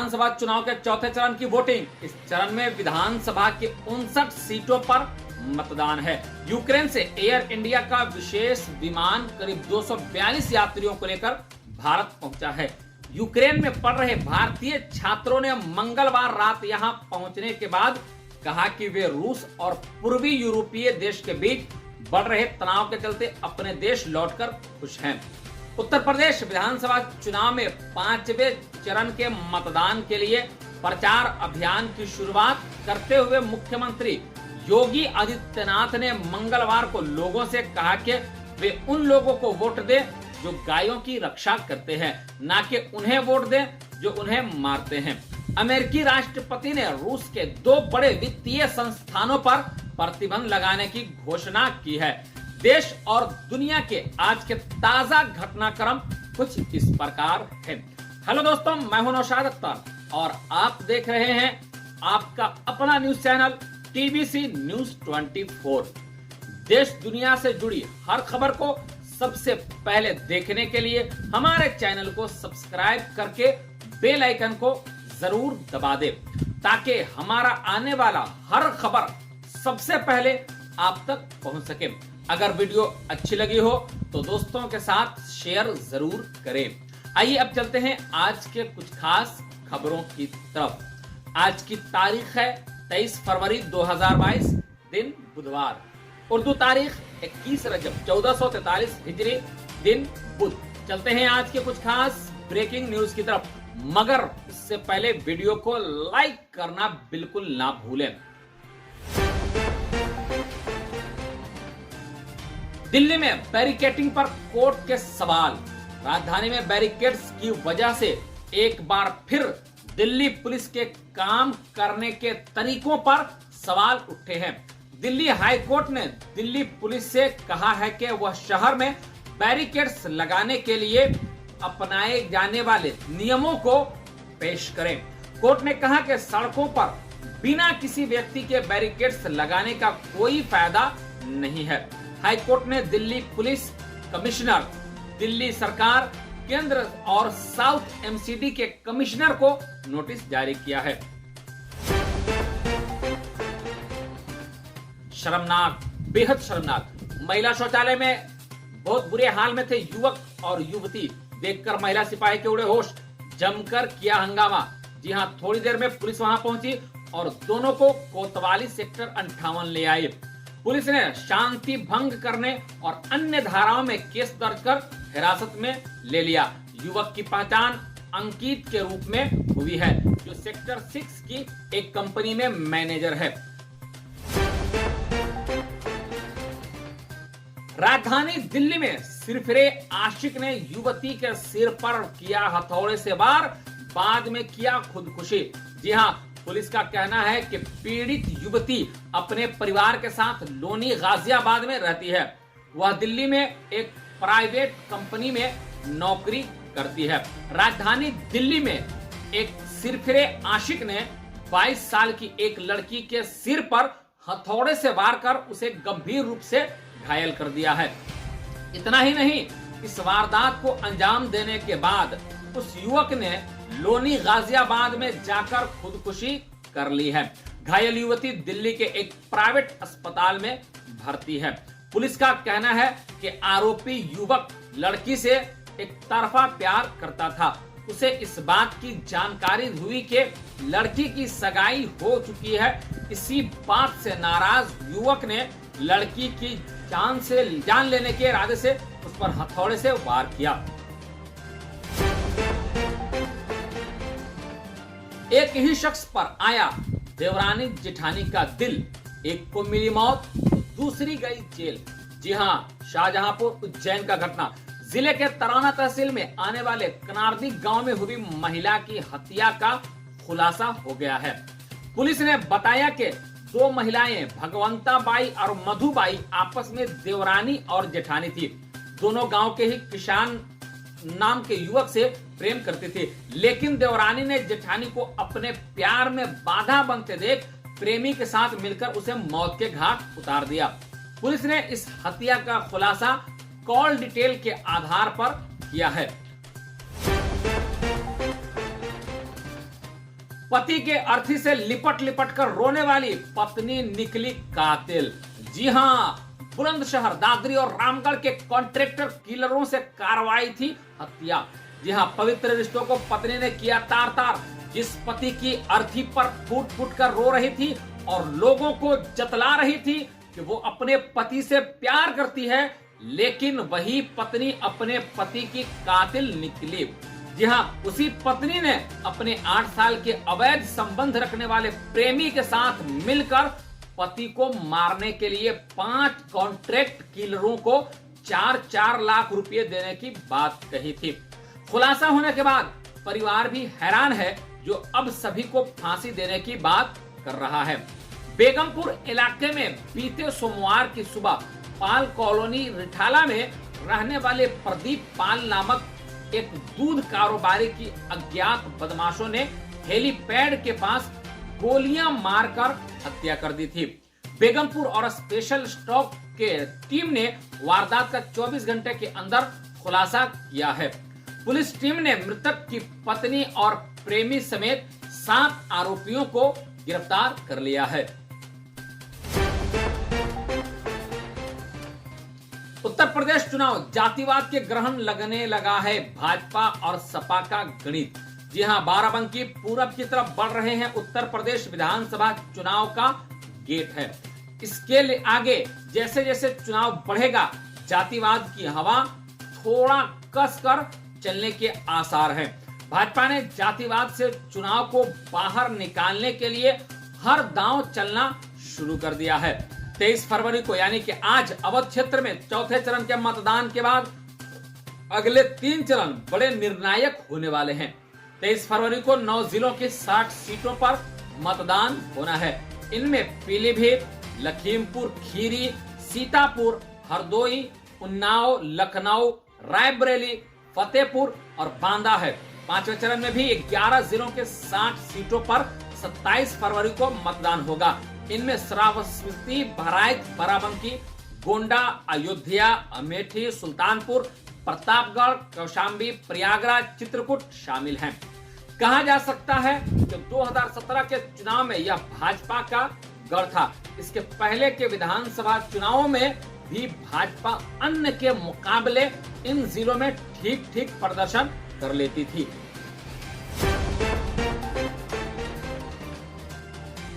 विधानसभा चुनाव के चौथे चरण की वोटिंग। इस चरण में विधानसभा की 59 सीटों पर मतदान है। यूक्रेन से एयर इंडिया का विशेष विमान करीब 242 यात्रियों को लेकर भारत पहुंचा है। यूक्रेन में पढ़ रहे भारतीय छात्रों ने मंगलवार रात यहां पहुंचने के बाद कहा कि वे रूस और पूर्वी यूरोपीय देश के बीच बढ़ रहे तनाव के चलते अपने देश लौटकर खुश हैं। उत्तर प्रदेश विधानसभा चुनाव में 5वें चरण के मतदान के लिए प्रचार अभियान की शुरुआत करते हुए मुख्यमंत्री योगी आदित्यनाथ ने मंगलवार को लोगों से कहा कि वे उन लोगों को वोट दें जो गायों की रक्षा करते हैं, ना कि उन्हें वोट दें जो उन्हें मारते हैं। अमेरिकी राष्ट्रपति ने रूस के 2 बड़े वित्तीय संस्थानों पर प्रतिबंध लगाने की घोषणा की है। देश और दुनिया के आज के ताजा घटनाक्रम कुछ इस प्रकार है। हेलो दोस्तों, मैं हूं नौशाद अख्तर और आप देख रहे हैं आपका अपना न्यूज चैनल टीबीसी न्यूज 24। देश दुनिया से जुड़ी हर खबर को सबसे पहले देखने के लिए हमारे चैनल को सब्सक्राइब करके बेल आइकन को जरूर दबा दें ताकि हमारा आने वाला हर खबर सबसे पहले आप तक पहुंच सके। अगर वीडियो अच्छी लगी हो तो दोस्तों के साथ शेयर जरूर करें। आइए अब चलते हैं आज के कुछ खास खबरों की तरफ। आज की तारीख है 23 फरवरी 2022, दिन बुधवार। उर्दू तारीख 21 रजब 1443 हिजरी, दिन बुध। चलते हैं आज के कुछ खास ब्रेकिंग न्यूज की तरफ, मगर इससे पहले वीडियो को लाइक करना बिल्कुल ना भूलें। दिल्ली में बैरिकेडिंग पर कोर्ट के सवाल। राजधानी में बैरिकेड्स की वजह से एक बार फिर दिल्ली पुलिस के काम करने के तरीकों पर सवाल उठे हैं। दिल्ली हाई कोर्ट ने दिल्ली पुलिस से कहा है कि वह शहर में बैरिकेड्स लगाने के लिए अपनाए जाने वाले नियमों को पेश करें। कोर्ट ने कहा कि सड़कों पर बिना किसी व्यक्ति के बैरिकेड्स लगाने का कोई फायदा नहीं है। हाई कोर्ट ने दिल्ली पुलिस कमिश्नर, दिल्ली सरकार, केंद्र और साउथ एमसीडी के कमिश्नर को नोटिस जारी किया है। शर्मनाक, बेहद शर्मनाक। महिला शौचालय में बहुत बुरे हाल में थे युवक और युवती। देखकर महिला सिपाही के उड़े होश, जमकर किया हंगामा। जी हां, थोड़ी देर में पुलिस वहां पहुंची और दोनों को कोतवाली सेक्टर 58 ले आई। पुलिस ने शांति भंग करने और अन्य धाराओं में केस दर्ज कर हिरासत में ले लिया। युवक की पहचान अंकित के रूप में हुई है, जो सेक्टर 6 की एक कंपनी में मैनेजर है। राजधानी दिल्ली में सिरफिरे आशिक ने युवती के सिर पर किया हथौड़े से वार, बाद में किया खुदकुशी। जी हां, पुलिस का कहना है कि पीड़ित युवती अपने परिवार के साथ लोनी गाजियाबाद में रहती है। वह दिल्ली में एक प्राइवेट कंपनी में नौकरी करती है। राजधानी दिल्ली में एक सिरफिरे आशिक ने 22 साल की एक लड़की के सिर पर हथौड़े से वार कर उसे गंभीर रूप से घायल कर दिया है। इतना ही नहीं, इस वारदात को अंजाम देने के बाद उस युवक ने लोनी गाजियाबाद में जाकर खुदकुशी कर ली है। घायल युवती दिल्ली के एक प्राइवेट अस्पताल में भर्ती है। पुलिस का कहना है कि आरोपी युवक लड़की से एक तरफा प्यार करता था। उसे इस बात की जानकारी हुई कि लड़की की सगाई हो चुकी है। इसी बात से नाराज युवक ने लड़की की जान लेने के इरादे से उस पर हथौड़े से वार किया। एक ही शख्स पर आया देवरानी जेठानी का दिल, एक को मिली मौत, दूसरी गई जेल। जी हां, शाहजहांपुर उज्जैन का घटना। जिले के तराना तहसील में आने वाले कनार्दी गांव में हुई महिला की हत्या का खुलासा हो गया है। पुलिस ने बताया कि 2 महिलाएं भगवंता बाई और मधुबाई आपस में देवरानी और जेठानी थी। दोनों गांव के ही किसान नाम के युवक से प्रेम करती थी, लेकिन देवरानी ने जेठानी को अपने प्यार में बाधा बनते देख प्रेमी के साथ मिलकर उसे मौत के घाट उतार दिया। पुलिस ने इस हत्या का खुलासा कॉल डिटेल के आधार पर किया है। पति के अर्थी से लिपट लिपट कर रोने वाली पत्नी निकली कातिल। जी हां, बुलंदशहर, दादरी और रामगढ़ के कॉन्ट्रैक्टर किलरों से कार्रवाई थी हत्या। जी हां, पवित्र रिश्तों को पत्नी ने किया तार तार। जिस पति की अर्थी पर फूट फूट कर रो रही थी और लोगों को जतला रही थी कि वो अपने पति से प्यार करती है, लेकिन वही पत्नी अपने पति की कातिल निकली। जी हां, उसी पत्नी ने अपने 8 साल के अवैध संबंध रखने वाले प्रेमी के साथ मिलकर पति को मारने के लिए 5 कॉन्ट्रैक्ट किलरों को 4-4 लाख रुपए देने की बात कही थी। खुलासा होने के बाद परिवार भी हैरान है, जो अब सभी को फांसी देने की बात कर रहा है। बेगमपुर इलाके में बीते सोमवार की सुबह पाल कॉलोनी रिठाला में रहने वाले प्रदीप पाल नामक एक दूध कारोबारी की अज्ञात बदमाशों ने हेलीपैड के पास गोलियां मारकर हत्या कर दी थी। बेगमपुर और स्पेशल स्टॉक के टीम ने वारदात का 24 घंटे के अंदर खुलासा किया है। पुलिस टीम ने मृतक की पत्नी और प्रेमी समेत 7 आरोपियों को गिरफ्तार कर लिया है। उत्तर प्रदेश चुनाव जातिवाद के ग्रहण लगने लगा है भाजपा और सपा का गणित। जी हां, बाराबंकी पूरब की तरफ बढ़ रहे हैं उत्तर प्रदेश विधानसभा चुनाव का गेट है। इसके आगे जैसे जैसे चुनाव बढ़ेगा, जातिवाद की हवा थोड़ा कसकर चलने के आसार हैं। भाजपा ने जातिवाद से चुनाव को बाहर निकालने के लिए हर दांव चलना शुरू कर दिया है। 23 फरवरी को यानी कि आज अवध क्षेत्र में चौथे चरण के मतदान के बाद अगले 3 चरण बड़े निर्णायक होने वाले हैं। 23 फरवरी को 9 जिलों की 60 सीटों पर मतदान होना है। इनमें पीलीभीत, लखीमपुर खीरी, सीतापुर, हरदोई, उन्नाव, लखनऊ, रायबरेली, फतेहपुर और बांदा है। 5वें चरण में भी 11 जिलों के 60 सीटों पर 27 फरवरी को मतदान होगा। इनमें श्रावस्ती, बहराइच, बाराबंकी, गोंडा, अयोध्या, अमेठी, सुल्तानपुर, प्रतापगढ़, कौशाम्बी, प्रयागराज, चित्रकूट शामिल हैं। कहा जा सकता है कि 2017 के चुनाव में यह भाजपा का गढ़ था। इसके पहले के विधानसभा चुनावों में भी भाजपा अन्य के मुकाबले इन जिलों में ठीक ठीक प्रदर्शन कर लेती थी।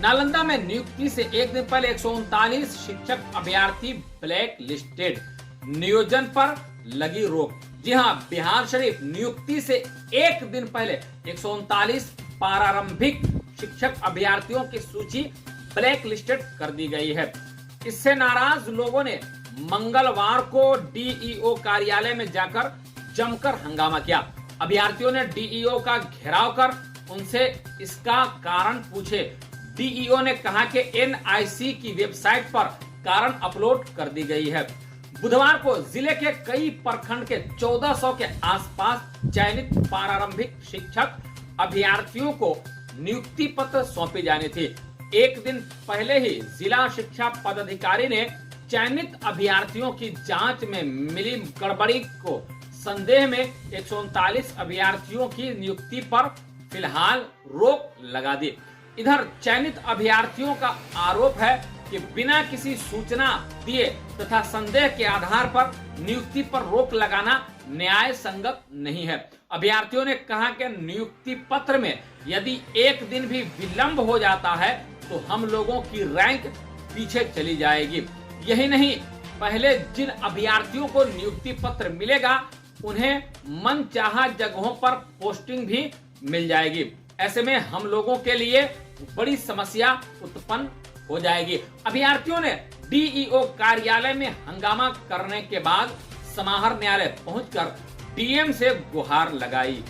नालंदा में नियुक्ति से एक दिन पहले 139 शिक्षक अभ्यर्थी ब्लैक लिस्टेड, नियोजन पर लगी रोक। जी हां, बिहार शरीफ नियुक्ति से एक दिन पहले 139 प्रारंभिक शिक्षक अभ्यर्थियों की सूची ब्लैक लिस्टेड कर दी गई है। इससे नाराज लोगों ने मंगलवार को डीईओ कार्यालय में जाकर जमकर हंगामा किया। अभ्यर्थियों ने डीईओ का घेराव कर उनसे इसका कारण पूछे। डीईओ ने कहा कि एनआईसी की वेबसाइट पर कारण अपलोड कर दी गई है। बुधवार को जिले के कई प्रखंड के 1400 के आसपास चयनित प्रारंभिक शिक्षक अभ्यर्थियों को नियुक्ति पत्र सौंपे जाने थे। एक दिन पहले ही जिला शिक्षा पदाधिकारी ने चयनित अभ्यर्थियों की जांच में मिली गड़बड़ी को संदेह में 139 अभ्यर्थियों की नियुक्ति पर फिलहाल रोक लगा दी। इधर चयनित अभ्यर्थियों का आरोप है कि बिना किसी सूचना दिए तथा संदेह के आधार पर नियुक्ति पर रोक लगाना न्याय संगत नहीं है। अभ्यर्थियों ने कहा कि नियुक्ति पत्र में यदि एक दिन भी विलंब हो जाता है तो हम लोगों की रैंक पीछे चली जाएगी। यही नहीं, पहले जिन अभ्यर्थियों को नियुक्ति पत्र मिलेगा उन्हें मनचाहा जगहों पर पोस्टिंग भी मिल जाएगी। ऐसे में हम लोगों के लिए बड़ी समस्या उत्पन्न हो जाएगी। अभ्यर्थियों ने डीईओ कार्यालय में हंगामा करने के बाद समाहर न्यायालय पहुंचकर डीएम से गुहार लगाई।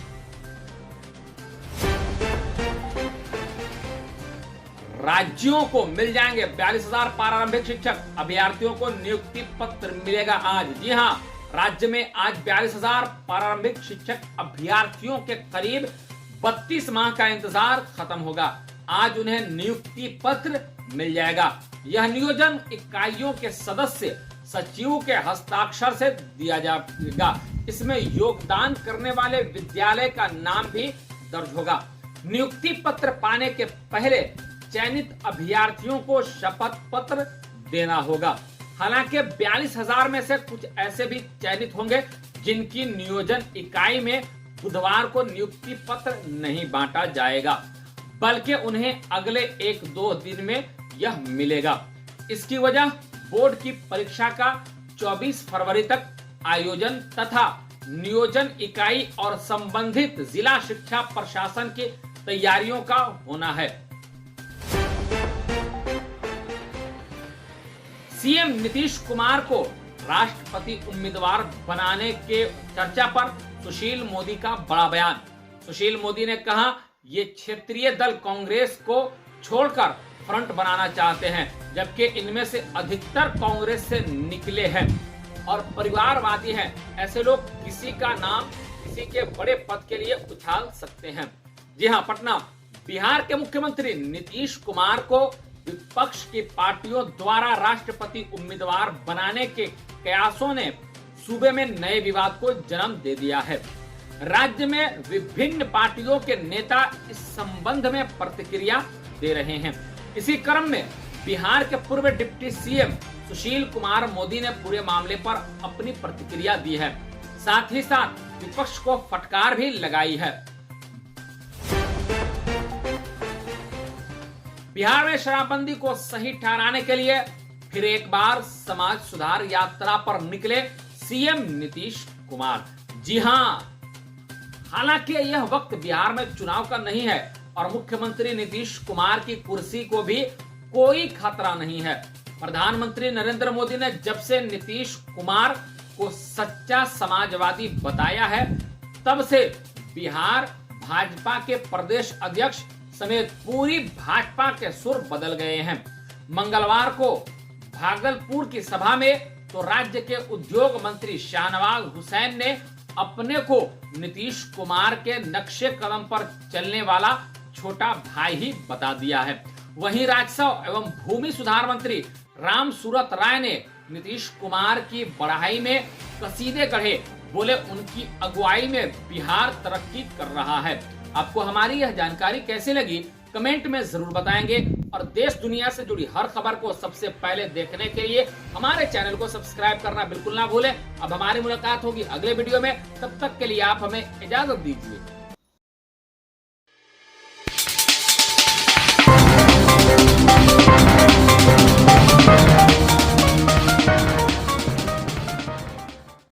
राज्यों को मिल जाएंगे 42,000 प्रारंभिक शिक्षक, अभ्यर्थियों को नियुक्ति पत्र मिलेगा आज। जी हां, राज्य में आज 42,000 प्रारंभिक शिक्षक अभ्यर्थियों के करीब 32 माह का इंतजार खत्म होगा। आज उन्हें नियुक्ति पत्र मिल जाएगा। यह नियोजन इकाइयों के सदस्य सचिव के हस्ताक्षर से दिया जाएगा। इसमें योगदान करने वाले विद्यालय का नाम भी दर्ज होगा। नियुक्ति पत्र पाने के पहले चयनित अभ्यर्थियों को शपथ पत्र देना होगा। हालांकि 42,000 में से कुछ ऐसे भी चयनित होंगे जिनकी नियोजन इकाई में बुधवार को नियुक्ति पत्र नहीं बांटा जाएगा, बल्कि उन्हें अगले 1-2 दिन में यह मिलेगा। इसकी वजह बोर्ड की परीक्षा का 24 फरवरी तक आयोजन तथा नियोजन इकाई और संबंधित जिला शिक्षा प्रशासन की तैयारियों का होना है। सीएम नीतीश कुमार को राष्ट्रपति उम्मीदवार बनाने के चर्चा पर सुशील मोदी का बड़ा बयान। सुशील मोदी ने कहा, ये क्षेत्रीय दल कांग्रेस को छोड़कर फ्रंट बनाना चाहते हैं, जबकि इनमें से अधिकतर कांग्रेस से निकले हैं और परिवारवादी हैं। ऐसे लोग किसी का नाम किसी के बड़े पद के लिए उछाल सकते हैं। जी हां, पटना बिहार के मुख्यमंत्री नीतीश कुमार को विपक्ष की पार्टियों द्वारा राष्ट्रपति उम्मीदवार बनाने के प्रयासों ने सूबे में नए विवाद को जन्म दे दिया है। राज्य में विभिन्न पार्टियों के नेता इस संबंध में प्रतिक्रिया दे रहे हैं। इसी क्रम में बिहार के पूर्व डिप्टी सीएम सुशील कुमार मोदी ने पूरे मामले पर अपनी प्रतिक्रिया दी है। साथ ही साथ विपक्ष को फटकार भी लगाई है। बिहार में शराबबंदी को सही ठहराने के लिए फिर एक बार समाज सुधार यात्रा पर निकले सीएम नीतीश कुमार। जी हां, हालांकि यह वक्त बिहार में चुनाव का नहीं है और मुख्यमंत्री नीतीश कुमार की कुर्सी को भी कोई खतरा नहीं है। प्रधानमंत्री नरेंद्र मोदी ने जब से नीतीश कुमार को सच्चा समाजवादी बताया है, तब से बिहार भाजपा के प्रदेश अध्यक्ष समेत पूरी भाजपा के सुर बदल गए हैं। मंगलवार को भागलपुर की सभा में तो राज्य के उद्योग मंत्री शाहनवाज हुसैन ने अपने को नीतीश कुमार के नक्शे कदम पर चलने वाला छोटा भाई ही बता दिया है। वहीं राजस्व एवं भूमि सुधार मंत्री राम सूरत राय ने नीतीश कुमार की बढ़ाई में कसीदे गढ़े, बोले उनकी अगुवाई में बिहार तरक्की कर रहा है। आपको हमारी यह जानकारी कैसी लगी कमेंट में जरूर बताएंगे और देश दुनिया से जुड़ी हर खबर को सबसे पहले देखने के लिए हमारे चैनल को सब्सक्राइब करना बिल्कुल ना भूलें। अब हमारी मुलाकात होगी अगले वीडियो में, तब तक के लिए आप हमें इजाजत दीजिए।